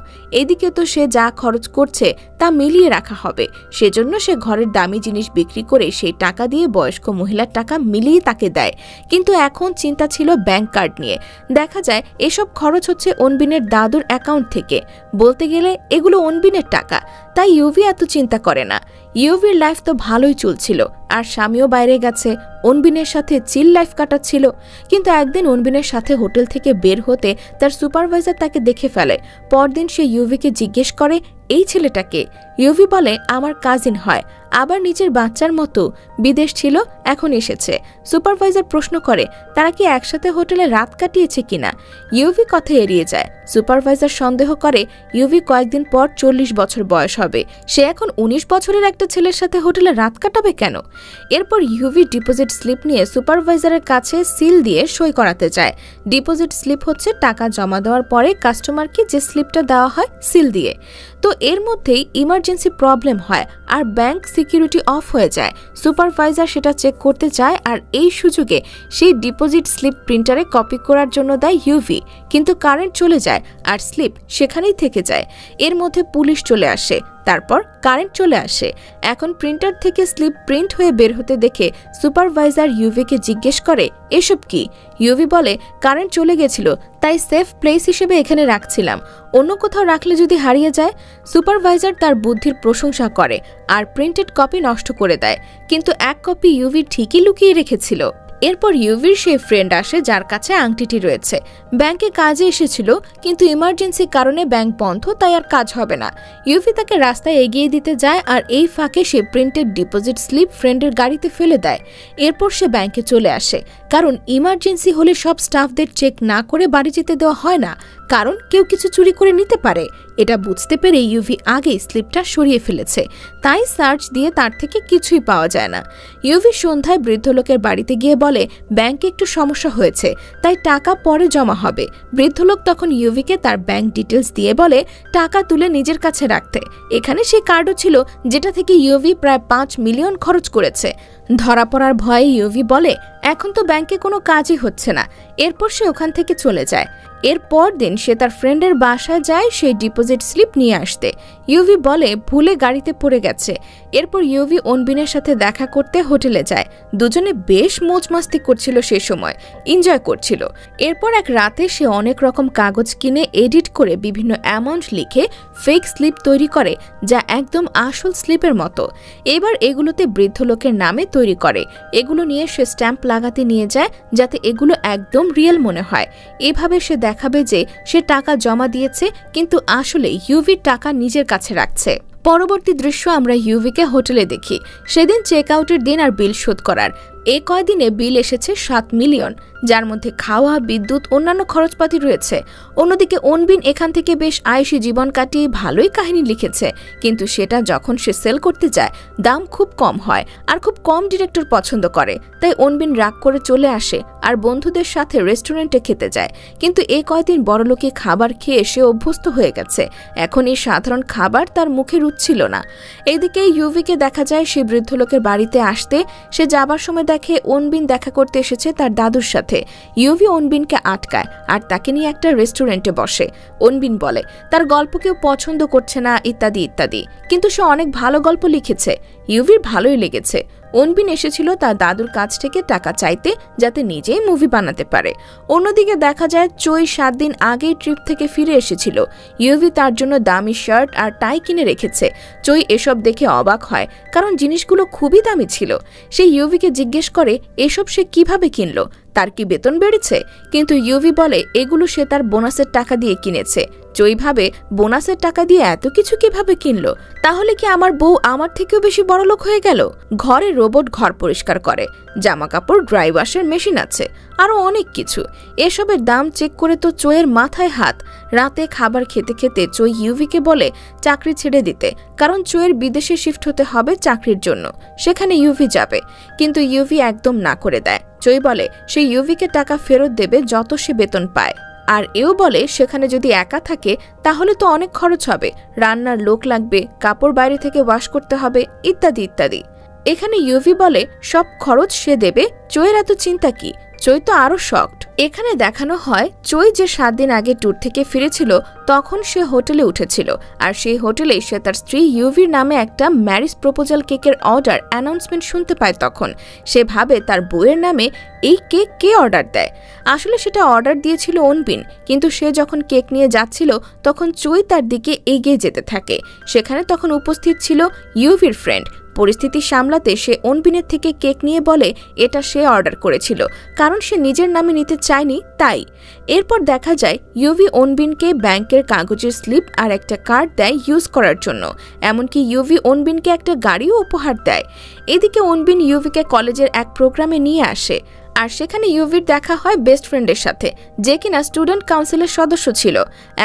এদিকে তো সে যা খরচ করছে তা মিলিয়ে রাখা হবে। সেজন্য সে ঘরের দামি জিনিস বিক্রি করে সেই টাকা দিয়ে বয়স্ক মহিলার টাকা মিলিয়ে তাকে দেয়। কিন্তু এখন চিন্তা ছিল ব্যাংক কার্ড নিয়ে। দেখা যায় এসব খরচ হচ্ছে অনবিনের দাদুর অ্যাকাউন্ট থেকে। বলতে গেলে এগুলো অনবিনের টাকা, তাই ইউভি এত চিন্তা করে না। ইউভির লাইফ তো ভালোই চলছিল, আর স্বামীও বাইরে গেছে, অনবিনের সাথে চিল লাইফ কাটাচ্ছিল। কিন্তু একদিন অনবিনের সাথে হোটেল থেকে বের হতে তার সুপারভাইজার তাকে দেখে ফেলে। পরদিন সে ইউভিকে জিজ্ঞেস করে এই ছেলেটাকে। ইউভি বলে আমার কাজিন হয়, আবার নিজের বাচ্চার মতো, বিদেশ ছিল এখন এসেছে। সুপারভাইজার প্রশ্ন করে তারা কি একসাথে হোটেলে রাত কাটিয়েছে কিনা। ইউভি কথা এড়িয়ে যায়। সুপারভাইজার সন্দেহ করে ইউভি কয়েকদিন পর 40 বছর বয়স হবে, সে এখন 19 বছরের একটা ছেলের সাথে হোটেলে রাত কাটাবে কেন। এরপর ইউভি ডিপোজিট স্লিপ নিয়ে সুপারভাইজারের কাছে সিল দিয়ে সই করাতে যায়। ডিপোজিট স্লিপ হচ্ছে টাকা জমা দেওয়ার পরে কাস্টমারকে যে স্লিপটা দেওয়া হয় সিল দিয়ে। তো এর মধ্যেই ইমার্জেন্সি প্রবলেম হয় আর ব্যাংক সিকিউরিটি অফ হয়ে যায়। সুপারভাইজার সেটা চেক করতে চায় আর এই সুযোগে সেই ডিপোজিট স্লিপ প্রিন্টারে কপি করার জন্য দেয় ইউভি, কিন্তু কারেন্ট চলে যায় আর স্লিপ সেখানেই থেকে যায়। এর মধ্যে পুলিশ চলে আসে, তারপর কারেন্ট চলে আসে। এখন প্রিন্টার থেকে স্লিপ প্রিন্ট হয়ে বের হতে দেখে সুপারভাইজার ইউভিকে জিজ্ঞেস করে, এসব কি? ইউভি বলে, কারেন্ট চলে গেছিল, তাই সেফ প্লেস হিসেবে এখানে রাখছিলাম, অন্য কোথাও রাখলে যদি হারিয়ে যায়। সুপারভাইজার তার বুদ্ধির প্রশংসা করে আর প্রিন্টেড কপি নষ্ট করে দেয়, কিন্তু এক কপি ইউভি ঠিকই লুকিয়ে রেখেছিল। এরপর ইউভির সেই ফ্রেন্ড আসে যার কাছে আংটিটি রয়েছে। ব্যাংকে কাজে এসেছিল, কিন্তু ইমার্জেন্সি কারণে ব্যাংক বন্ধ, তাই আর কাজ হবে না। ইউভি তাকে রাস্তায় এগিয়ে দিতে যায় আর এই ফাঁকে সে প্রিন্টেড ডিপোজিট স্লিপ ফ্রেন্ডের গাড়িতে ফেলে দেয়। এরপর সে ব্যাংকে চলে আসে, কারণ ইমার্জেন্সি হলে সব স্টাফদের চেক না করে বাড়ি যেতে দেওয়া হয় না, কারণ কেউ কিছু চুরি করে নিতে পারে। এটা বুঝতে পেরে ইউভি আগেই স্লিপটা সরিয়ে ফেলেছে, তাই সার্চ দিয়ে তার থেকে কিছুই পাওয়া যায় না। ইউভি সন্ধ্যায় বৃদ্ধ লোকের বাড়িতে গিয়ে বলে, ব্যাংকে একটু সমস্যা হয়েছে, তাই টাকা পরে জমা হবে। বৃদ্ধ লোক তখন ইউভিকে তার ব্যাংক ডিটেলস দিয়ে বলে টাকা তুলে নিজের কাছে রাখতে। এখানে সেই কার্ডও ছিল যেটা থেকে ইউভি প্রায় 5 মিলিয়ন খরচ করেছে। ধরা পড়ার ভয়ে ইউভি বলে, এখন তো ব্যাংকে কোনো কাজই হচ্ছে না। এরপর সে ওখান থেকে চলে যায়। এরপর দিন সে তার ফ্রেন্ডের বাসায় যায় সেই ডিপোজিট স্লিপ নিয়ে আসতে। ইউভি বলে ভুলে গাড়িতে পড়ে গেছে। এরপর ইউভি অনবিনের সাথে দেখা করতে হোটেলে যায়। দুজনে বেশ মজমাস্তি করছিল, সে সময় এনজয় করছিল। এরপর এক রাতে সে অনেক রকম কাগজ কিনে এডিট করে বিভিন্ন অ্যামাউন্ট লিখে ফেক স্লিপ তৈরি করে, যা একদম আসল স্লিপের মতো। এবার এগুলোতে বৃদ্ধ লোকের নামে তৈরি করে। এগুলো নিয়ে সে স্ট্যাম্প লাগাতে নিয়ে যায়, যাতে এগুলো একদম রিয়েল মনে হয়। এভাবে সে দেখাবে যে সে টাকা জমা দিয়েছে, কিন্তু আসলে ইউভি টাকা নিজের কাছে রাখছে। পরবর্তী দৃশ্য আমরা ইউভিকে হোটেলে দেখি। সেদিন চেক আউটের দিন আর বিল শোধ করার। এই কয়দিনে বিল এসেছে 7 মিলিয়ন, যার মধ্যে খাওয়া, বিদ্যুৎ, অন্যান্য খরচপাতি রয়েছে। অন্যদিকে অনবিন এখান থেকে বেশ আয়েশি জীবন কাটিয়ে ভালোই কাহিনী লিখেছে, কিন্তু সেটা যখন সে সেল করতে যায় দাম খুব কম হয় আর খুব কম ডিরেক্টর পছন্দ করে। তাই অনবিন রাগ করে চলে আসে আর বন্ধুদের সাথে রেস্টুরেন্টে খেতে যায়। কিন্তু এই কয়দিন বড়লোকে খাবার খেয়ে সে অভ্যস্ত হয়ে গেছে। এখন এই সাধারণ খাবার তার মুখে রুচছিল না। এইদিকে ইউভিকে দেখা যায় সে বৃদ্ধ লোকের বাড়িতে আসতে। সে যাবার সময় দেখে অনবিন দেখা করতে এসেছে তার দাদুর সাথে। ইউভি অনবিনকে আটকায় আর তাকে নিয়ে একটা রেস্টুরেন্টে বসে। অনবিন বলে তার গল্প কেউ পছন্দ করছে না, ইত্যাদি ইত্যাদি, কিন্তু সে অনেক ভালো গল্প লিখেছে। ইউভির ভালোই লেগেছে। অনবিন এসেছিল তার দাদুর কাছ থেকে টাকা চাইতে, যাতে নিজেই মুভি বানাতে পারে। অন্যদিকে দেখা যায় চৈ 7 দিন আগেই ট্রিপ থেকে ফিরে এসেছিল। ইউভি তার জন্য দামি শার্ট আর টাই কিনে রেখেছে। চৈ এসব দেখে অবাক হয়, কারণ জিনিসগুলো খুবই দামি ছিল। সে ইউভিকে জিজ্ঞেস করে এসব সে কিভাবে কিনলো, তার কি বেতন বেড়েছে? কিন্তু ইউভি বলে এগুলো সে তার বোনাসের টাকা দিয়ে কিনেছে। চৈ ভাবে বোনাসের টাকা দিয়ে এত কিছু কিভাবে কিনলো? তাহলে কি আমার বউ আমার থেকেও বেশি বড়লোক হয়ে গেল? ঘরে রোবট ঘর পরিষ্কার করে, জামা কাপড় ড্রাই ওয়াশের মেশিন আছে, আরো অনেক কিছু। এসবের দাম চেক করে তো চৈয়ের মাথায় হাত। রাতে খাবার খেতে খেতে চৈ ইউভিকে বলে চাকরি ছেড়ে দিতে, কারণ চৈয়ের বিদেশে শিফট হতে হবে চাকরির জন্য। সেখানে ইউভি যাবে, কিন্তু ইউভি একদম না করে দেয়। চৈ বলে সে ইউভিকে টাকা ফেরত দেবে যত সে বেতন পায়। আর এও বলে সেখানে যদি একা থাকে তাহলে তো অনেক খরচ হবে, রান্নার লোক লাগবে, কাপড় বাইরে থেকে ওয়াশ করতে হবে, ইত্যাদি ইত্যাদি। এখানে ইউভি বলে সব খরচ সে দেবে, চৈয়ের এত চিন্তা কি? চৈ তো আরো শকড। এখানে দেখানো হয় চৈ যে 7 দিন আগে ট্যুর থেকে ফিরেছিল তখন সে হোটেলে উঠেছিল, আর সেই হোটেলে সে তার স্ত্রী ইউভির নামে একটা ম্যারেজ প্রপোজাল কেকের অর্ডার অ্যানাউন্সমেন্ট শুনতে পায়। তখন সে ভাবে তার বউয়ের নামে এই কেক কে অর্ডার দেয়। আসলে সেটা অর্ডার দিয়েছিল অনবিন, কিন্তু সে যখন কেক নিয়ে যাচ্ছিল তখন চৈ তার দিকে এগিয়ে যেতে থাকে। সেখানে তখন উপস্থিত ছিল ইউভির ফ্রেন্ড। পরিস্থিতি সামলাতে সে অনবিনের থেকে কেক নিয়ে বলে এটা সে অর্ডার করেছিল, কারণ সে নিজের নামে নিতে চায়নি তাই। এরপর দেখা যায় ইউভি অনবিনকে ব্যাংকের কাগজের স্লিপ আর একটা কার্ড দেয় ইউজ করার জন্য। এমনকি ইউভি অনবিনকে একটা গাড়িও উপহার দেয়। এদিকে অনবিন ইউভিকে কলেজের এক প্রোগ্রামে নিয়ে আসে, আর সেখানে ইউভির দেখা হয় বেস্ট ফ্রেন্ডের সাথে, যে কিনা স্টুডেন্ট কাউন্সিলের সদস্য ছিল।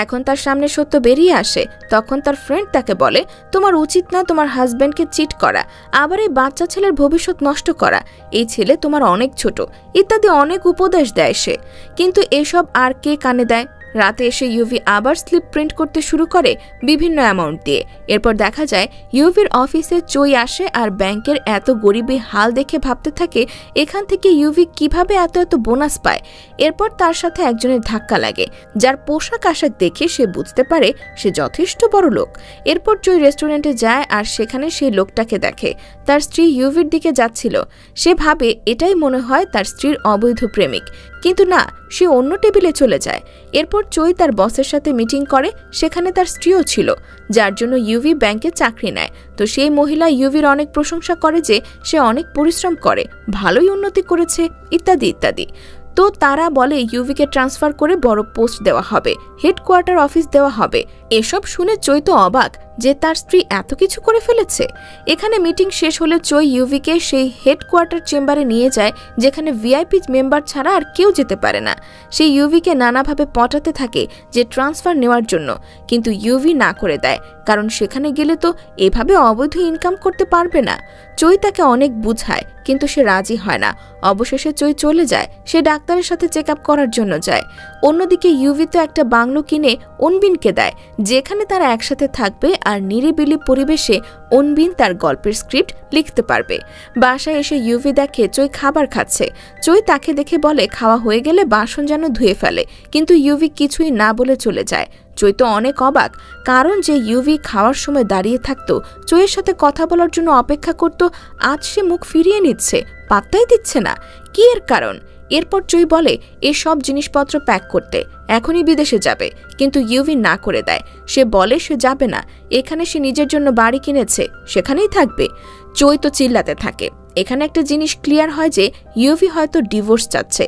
এখন তার সামনে সত্য বেরিয়ে আসে। তখন তার ফ্রেন্ড তাকে বলে তোমার উচিত না তোমার হাজব্যান্ডকে চিট করা, আবার এই বাচ্চা ছেলের ভবিষ্যৎ নষ্ট করা, এই ছেলে তোমার অনেক ছোট, ইত্যাদি অনেক উপদেশ দেয় সে। কিন্তু এসব আর কে কানে দেয়? রাতে এসে ইউভি আবার স্লিপ প্রিন্ট করতে শুরু করে বিভিন্ন অ্যামাউন্ট দিয়ে। এরপর দেখা যায় ইউভির অফিসে চই আসে আর ব্যাংকের এত গরিবী হাল দেখে ভাবতে থাকে এখান থেকে ইউভি কিভাবে এত এত বোনাস পায়। এরপর তার সাথে একজনের ধাক্কা লাগে, যার পোশাক আশাক দেখে সে বুঝতে পারে সে যথেষ্ট বড় লোক। এরপর চই রেস্টুরেন্টে যায় আর সেখানে সেই লোকটাকে দেখে তার স্ত্রী ইউভির দিকে যাচ্ছিল। সে ভাবে এটাই মনে হয় তার স্ত্রীর অবৈধ প্রেমিক, কিন্তু না, সে অন্য টেবিলে চলে যায়। এরপর চই তার বসের সাথে মিটিং করে, সেখানে তার স্ত্রীও ছিল, যার জন্য ইউভি ব্যাংকে চাকরি নেয়। তো সেই মহিলা ইউভির অনেক প্রশংসা করে যে সে অনেক পরিশ্রম করে, ভালোই উন্নতি করেছে, ইত্যাদি ইত্যাদি। তো তারা বলে ইউভিকে ট্রান্সফার করে বড় পোস্ট দেওয়া হবে, হেডকোয়ার্টার অফিস দেওয়া হবে। এসব শুনে চই তো অবাক যে তার স্ত্রী এত কিছু করে ফেলেছে। এখানে মিটিং শেষ হলে চই ইউভিকে সেই হেডকোয়ার্টার চেম্বারে নিয়ে যায়, যেখানে ভিআইপি মেম্বার ছাড়া আর কেউ যেতে পারে না। সেই ইউভিকে নানাভাবে পটাতে থাকে যে ট্রান্সফার নেওয়ার জন্য, কিন্তু ইউভি না করে দেয়, কারণ সেখানে গেলে তো এভাবে অবৈধ ইনকাম করতে পারবে না। চই তাকে অনেক বুঝায়, কিন্তু সে রাজি হয় না। অবশেষে চই চলে যায়, সে ডাক্তারের সাথে চেক আপ করার জন্য যায়। অন্যদিকে ইউভি তো একটা বাংলো কিনে অনবিনকে দেয়, যেখানে তারা একসাথে থাকবে আর নিরিবিলি পরিবেশে অনবিন তার গল্পের স্ক্রিপ্ট লিখতে পারবে। বাসায় এসে ইউভি দেখে চই খাবার খাচ্ছে। চই তাকে দেখে বলে খাওয়া হয়ে গেলে বাসন যেন ধুয়ে ফেলে, কিন্তু ইউভি কিছুই না বলে চলে যায়। চই তো অনেক অবাক, কারণ যে ইউভি খাওয়ার সময় দাঁড়িয়ে থাকতো, চইয়ের সাথে কথা বলার জন্য অপেক্ষা করত, আজ সে মুখ ফিরিয়ে নিচ্ছে, পাত্তাই দিচ্ছে না। কি এর কারণ? এরপর চই বলে এসব জিনিসপত্র প্যাক করতে, এখনই বিদেশে যাবে, কিন্তু ইউভি না করে দেয়। সে বলে সে যাবে না, এখানে সে নিজের জন্য বাড়ি কিনেছে, সেখানেই থাকবে। চই তো চিল্লাতে থাকে। এখানে একটা জিনিস ক্লিয়ার হয় যে ইউভি হয়তো ডিভোর্স চাচ্ছে।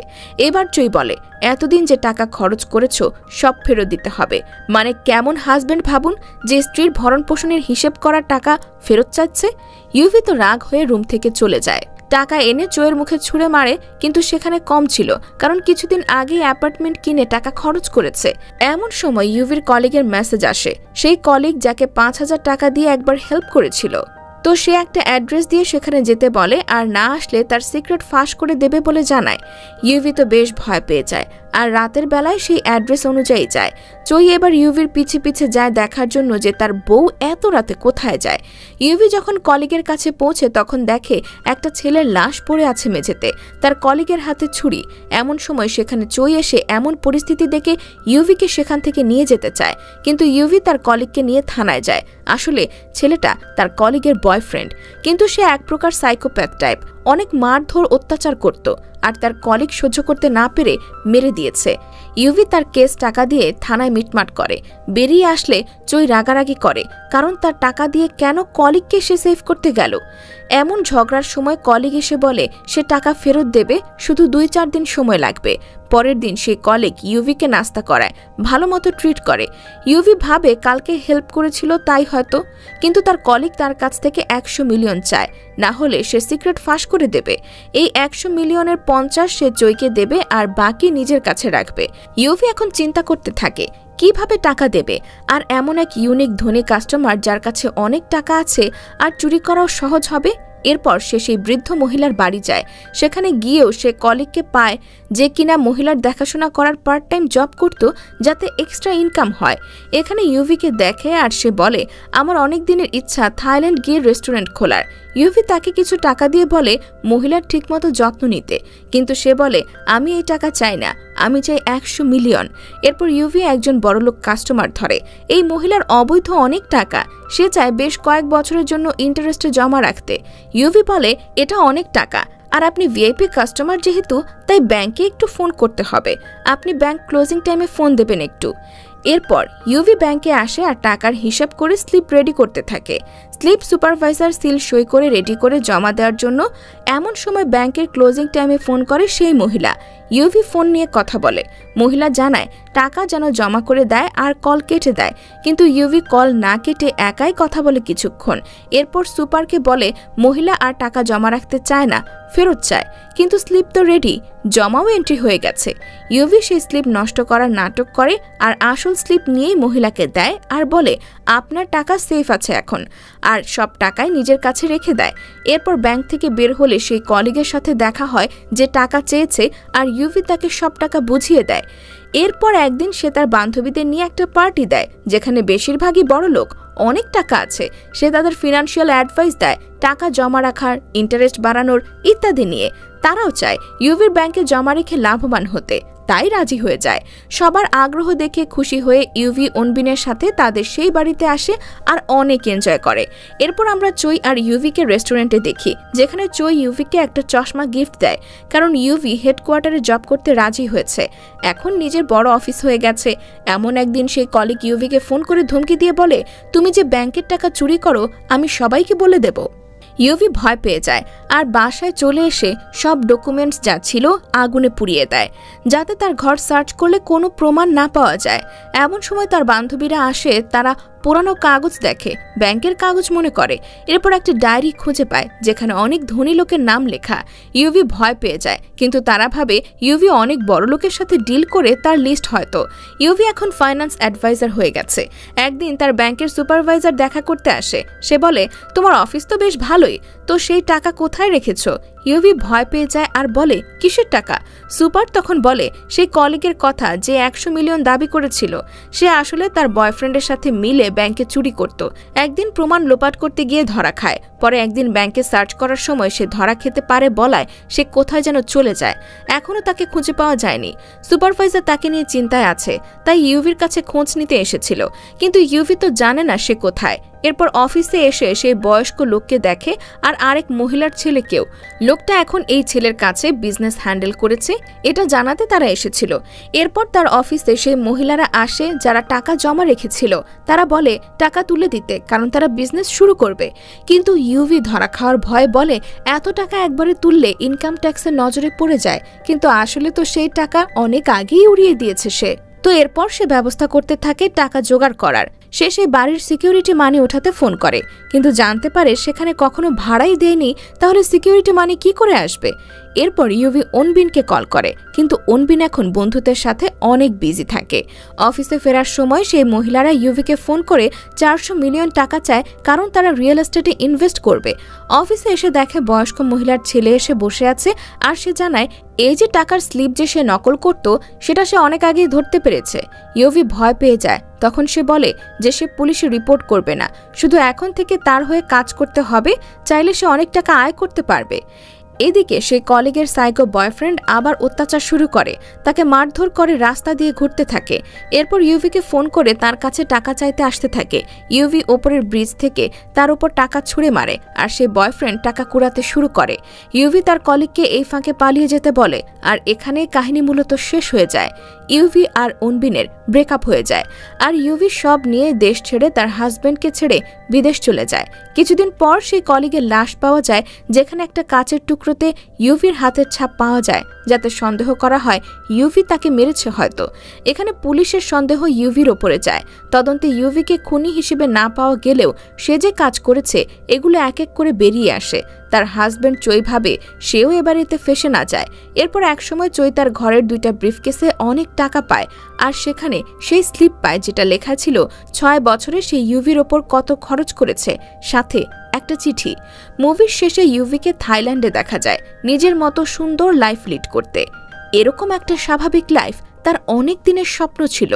এবার চই বলে এতদিন যে টাকা খরচ করেছো সব ফেরত দিতে হবে। মানে কেমন হাজবেন্ড ভাবুন, যে স্ত্রীর ভরণ পোষণের হিসেব করার টাকা ফেরত চাচ্ছে। ইউভি তো রাগ হয়ে রুম থেকে চলে যায়। টাকা এনে চইয়ের মুখে ছুঁড়ে মারে, কিন্তু সেখানে কম ছিল, কারণ কিছুদিন আগেই অ্যাপার্টমেন্ট কিনে টাকা খরচ করেছে। এমন সময় ইউভির কলিগের মেসেজ আসে। সেই কলিগ যাকে 5,000 টাকা দিয়ে একবার হেল্প করেছিল, তো সে একটা অ্যাড্রেস দিয়ে সেখানে যেতে বলে, আর না আসলে তার সিক্রেট ফাঁস করে দেবে বলে জানায়। ইউভি তো বেশ ভয় পেয়ে যায়, আর রাতের বেলায় সেই অ্যাড্রেস অনুযায়ী যায়। চই এবার ইউভির পিছে পিছে যায় দেখার জন্য যে তার বউ এত রাতে কোথায় যায়। ইউভি যখন কলিগের কাছে পৌঁছে তখন দেখে একটা ছেলের লাশ পড়ে আছে মেঝেতে, তার কলিগের হাতে ছুরি। এমন সময় সেখানে চই এসে এমন পরিস্থিতি দেখে ইউভিকে সেখান থেকে নিয়ে যেতে চায়, কিন্তু ইউভি তার কলিগকে নিয়ে থানায় যায়। আসলে ছেলেটা তার কলিগের বয়ফ্রেন্ড, কিন্তু সে এক প্রকার সাইকোপ্যাথ টাইপ, অনেক মারধর অত্যাচার করত, আর তার কলিগ সহ্য করতে না পেরে মেরে দিয়েছে। ইউভি তার কেস টাকা দিয়ে থানায় মিটমাট করে। বেরিয়ে আসলে চই রাগারাগি করে, কারণ তার টাকা দিয়ে কেন কলিগকে সে সেভ করতে গেল। এমন ঝগড়ার সময় কলিগ এসে বলে সে টাকা ফেরত দেবে, শুধু 2-4 দিন সময় লাগবে। পরের দিন সেই কলিগ ইউভিকে নাস্তা করায়, ভালো মতো ট্রিট করে। ইউভি ভাবে কালকে হেল্প করেছিল তাই হয়তো, কিন্তু তার কলিগ তার কাছ থেকে 100 মিলিয়ন চায়, না হলে সে সিক্রেট ফাঁস করে দেবে। এই 100 মিলিয়নের 50 সে চইকে দেবে আর বাকি নিজের কাছে রাখবে। ইউভি এখন চিন্তা করতে থাকে কিভাবে টাকা দেবে, আর এমন এক ইউনিক ধনী কাস্টমার যার কাছে অনেক টাকা আছে আর চুরি করাও সহজ হবে। এরপর সে সেই বৃদ্ধ মহিলার বাড়ি যায়। সেখানে গিয়েও সে কলিগকে পায় যে কিনা মহিলার দেখাশোনা করার পার্ট টাইম জব করত, যাতে এক্সট্রা ইনকাম হয়। এখানে ইউভিকে দেখে আর সে বলে আমার অনেক দিনের ইচ্ছা থাইল্যান্ড গিয়ে রেস্টুরেন্ট খোলার। ইউভি তাকে কিছু টাকা দিয়ে বলে মহিলার ঠিকমতো যত্ন নিতে, কিন্তু সে বলে আমি এই টাকা চাই না, আমি চাই 100 মিলিয়ন। এরপর ইউভি একজন বড়লোক কাস্টমার ধরে। এই মহিলার অবৈধ অনেক টাকা, সে চায় বেশ কয়েক বছরের জন্য ইন্টারেস্টে জমা রাখতে। ইউভি বলে এটা অনেক টাকা, আর আপনি ভিআইপি কাস্টমার যেহেতু, তাই ব্যাংকে একটু ফোন করতে হবে, আপনি ব্যাংক ক্লোজিং টাইমে ফোন দেবেন একটু। এরপর ইউভি ব্যাংকে আসে আর টাকার হিসাব করে স্লিপ রেডি করতে থাকে। স্লিপ সুপারভাইজার সিল সই করে রেডি করে জমা দেওয়ার জন্য। এমন সময় ব্যাংকের ক্লোজিং টাইমে ফোন করে সেই মহিলা। ইউভি ফোন নিয়ে কথা বলে। মহিলা জানায় টাকা যেন জমা করে দেয় আর কল কেটে দেয়, কিন্তু ইউভি কল না কেটে একাই কথা বলে কিছুক্ষণ। এরপর সুপারকে বলে মহিলা আর টাকা জমা রাখতে চায় না, ফেরত চায়, কিন্তু স্লিপ তো রেডি, জমাও এন্ট্রি হয়ে গেছে। ইউভি সেই স্লিপ নষ্ট করার নাটক করে আর আসল স্লিপ নিয়েই মহিলাকে দেয় আর বলে আপনার টাকা সেফ আছে এখন, আর সব টাকাই নিজের কাছে রেখে দেয়। এরপর ব্যাংক থেকে বের হলে সেই কলিগের সাথে দেখা হয় যে টাকা চেয়েছে, আর ইউভি তাকে সব টাকা বুঝিয়ে দেয়। এরপর একদিন সে তার বান্ধবীদের নিয়ে একটা পার্টি দেয়, যেখানে বেশিরভাগই বড়লোক, অনেক টাকা আছে। সে তাদের ফিনান্সিয়াল অ্যাডভাইস দেয়, টাকা জমা রাখার, ইন্টারেস্ট বাড়ানোর ইত্যাদি নিয়ে। তারাও চায় ইউভির ব্যাংকে জমা রেখে লাভবান হতে, তাই রাজি হয়ে যায়। সবার আগ্রহ দেখে খুশি হয়ে ইউভি অনবিনের সাথে তাদের সেই বাড়িতে আসে আর অনেক এনজয় করে। এরপর আমরা চই আর ইউভিকে রেস্টুরেন্টে দেখি, যেখানে চই ইউভিকে একটা চশমা গিফট দেয়, কারণ ইউভি হেডকোয়ার্টারে জব করতে রাজি হয়েছে, এখন নিজের বড় অফিস হয়ে গেছে। এমন একদিন সেই কলিগ ইউভিকে ফোন করে ধমকি দিয়ে বলে, তুমি যে ব্যাংকের টাকা চুরি করো আমি সবাইকে বলে দেব। ইউভি ভয় পেয়ে যায় আর বাসায় চলে এসে সব ডকুমেন্টস যা ছিল আগুনে পুড়িয়ে দেয়, যাতে তার ঘর সার্চ করলে কোনো প্রমাণ না পাওয়া যায়। এমন সময় তার বান্ধবীরা আসে, তারা পুরানো কাগজ দেখে, ব্যাংকের কাগজ মনে করে। এরপর একটা ডায়েরি খুঁজে পায়, যেখানে অনেক ধনী লোকের নাম লেখা। ইউভি ভয় পেয়ে যায়, কিন্তু তারা ভাবে ইউভি অনেক বড় লোকের সাথে ডিল করে তার লিস্ট হয়তো। ইউভি এখন ফাইন্যান্স অ্যাডভাইজার হয়ে গেছে। একদিন তার ব্যাংকের সুপারভাইজার দেখা করতে আসে। সে বলে, তোমার অফিস তো বেশ ভালোই, তো সেই টাকা কোথায় রেখেছ? ইউভি ভয় পেয়ে যায় আর বলে, কিসের টাকা? সুপার তখন বলে, সেই কলিগের কথা যে 100 মিলিয়ন দাবি করেছিল, সে আসলে তার বয়ফ্রেন্ডের সাথে মিলে ব্যাংকে চুরি করত। একদিন প্রমাণ লোপাট করতে গিয়ে ধরা খায়। পরে একদিন ব্যাংকে সার্চ করার সময় সে ধরা খেতে পারে বলায় সে কোথায় যেন চলে যায়। এখনও তাকে খুঁজে পাওয়া যায়নি। সুপারভাইজার তাকে নিয়ে চিন্তায় আছে, তাই ইউভির কাছে খোঁজ নিতে এসেছিল, কিন্তু ইউভি তো জানে না সে কোথায়। এরপর অফিসে এসে সেই বয়স্ক লোককে দেখে আর আরেক মহিলার ছেলেকেও। লোকটা এখন এই ছেলের কাছে বিজনেস হ্যান্ডেল করেছে, এটা জানাতে তারা এসেছিল। এরপর তার অফিসে সেই মহিলারা আসে যারা টাকা জমা রেখেছিল। তারা বলে টাকা তুলে দিতে, কারণ তারা বিজনেস শুরু করবে। কিন্তু ইউভি ধরা খাওয়ার ভয়ে বলে, এত টাকা একবারে তুললে ইনকাম ট্যাক্সের নজরে পড়ে যায়, কিন্তু আসলে তো সেই টাকা অনেক আগেই উড়িয়ে দিয়েছে সে। তো এরপর সে ব্যবস্থা করতে থাকে টাকা জোগাড় করার। সে সেই বাড়ির সিকিউরিটি মানি ওঠাতে ফোন করে, কিন্তু জানতে পারে সেখানে কখনো ভাড়াই দেয়নি, তাহলে সিকিউরিটি মানি কি করে আসবে। এরপর ইউভি অনবিনকে কল করে, কিন্তু অনবিন এখন বন্ধুদের সাথে অনেক বিজি থাকে। অফিসে ফেরার সময় সেই মহিলারা ইউভিকে ফোন করে 400 মিলিয়ন টাকা চায়, কারণ তারা রিয়েল এস্টেটে ইনভেস্ট করবে। অফিসে এসে দেখে বয়স্ক মহিলার ছেলে এসে বসে আছে, আর সে জানায় এই যে টাকার স্লিপ যে সে নকল করত, সেটা সে অনেক আগেই ধরতে পেরেছে। ইউভি ভয় পেয়ে যায়। তখন সে বলে যে সে পুলিশে রিপোর্ট করবে না, শুধু এখন থেকে তার হয়ে কাজ করতে হবে, চাইলে সে অনেক টাকা আয় করতে পারবে। এদিকে সেই কলিগের সাইকো বয়ফ্রেন্ড আবার অত্যাচার শুরু করে, তাকে মারধর করে, রাস্তা দিয়ে ঘুরতে থাকে। এরপর ইউভিকে ফোন করে তার কাছে টাকা চাইতে আসতে থাকে। ইউভি ওপরের ব্রিজ থেকে তার উপর টাকা ছুঁড়ে মারে, আর সেই বয়ফ্রেন্ড টাকা কুড়াতে শুরু করে। ইউভি তার কলিগকে এই ফাঁকে পালিয়ে যেতে বলে, আর এখানেই কাহিনী মূলত শেষ হয়ে যায়। ইউভি আর অনবিনের ব্রেকআপ হয়ে যায়, আর ইউভি সব নিয়ে দেশ ছেড়ে তার হাজব্যান্ডকে ছেড়ে বিদেশ চলে যায়। কিছুদিন পর সেই কলিগের লাশ পাওয়া যায়, যেখানে একটা কাচের টুকরোতে ইউভির হাতের ছাপ পাওয়া যায়, যাতে সন্দেহ করা হয় ইউভি তাকে মেরেছে হয়তো। এখানে পুলিশের সন্দেহ ইউভির ওপরে যায়। তদন্তে ইউভিকে খুনি হিসেবে না পাওয়া গেলেও সে যে কাজ করেছে এগুলো এক এক করে বেরিয়ে আসে। তার হাজব্যান্ড চই ভাবে সেও এবার এতে ফেসে না যায়। এরপর একসময় চই তার ঘরের 2টা ব্রিফকেসে অনেক টাকা পায়, আর সেখানে সেই স্লিপ পায় যেটা লেখা ছিল 6 বছরে সে ইউভির ওপর কত খরচ করেছে, সাথে একটা চিঠি। মুভির শেষে ইউভিকে থাইল্যান্ডে দেখা যায়, নিজের মতো সুন্দর লাইফ লিড করতে। এরকম একটা স্বাভাবিক লাইফ তার অনেক দিনের স্বপ্ন ছিল।